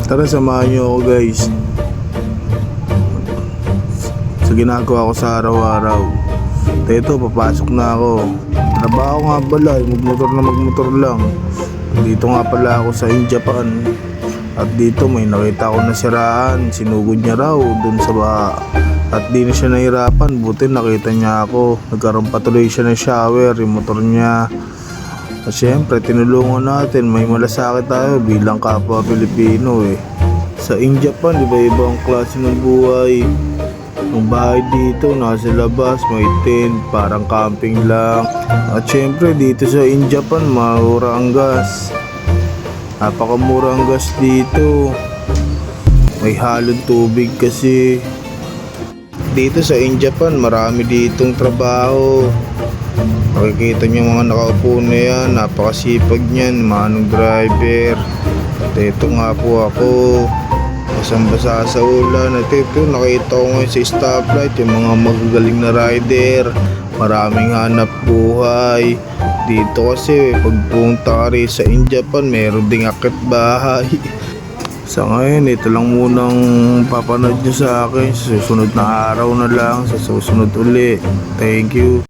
Tara, samahan nyo ako guys sa ginagawa ko sa araw-araw. Ito, papasok na ako. Trabaho nga pala, magmotor lang. Dito nga pala ako sa Japan. At dito may nakita ko na siraan. Sinugod niya raw dun sa baha. At di na siya nahirapan, buti nakita niya ako. Nagkaroon patuloy siya ng shower, yung motor niya. At syempre, tinulungan natin. May malasakit tayo bilang kapwa Pilipino eh. Sa Japan, iba-iba ang klase ng buhay. Ang bahay dito, nasa labas, may tent, parang camping lang. At syempre, dito sa Japan, mura ang gas. Napakamura ang gas dito. May halong tubig kasi. Dito sa Japan, marami ditong trabaho. Makikita niyo mga nakaupo na yan, napakasipag niyan, manong driver. At ito nga po ako, basang-basa sa ulan. At ito, nakita ko ngayon sa stoplight, yung mga magagaling na rider. Maraming hanap buhay. Dito kasi, pagpunta ka rin sa Japan, meron ding akit bahay. Sa ngayon, ito lang munang papanood nyo sa akin. Sa susunod na araw na lang, sa susunod uli. Thank you.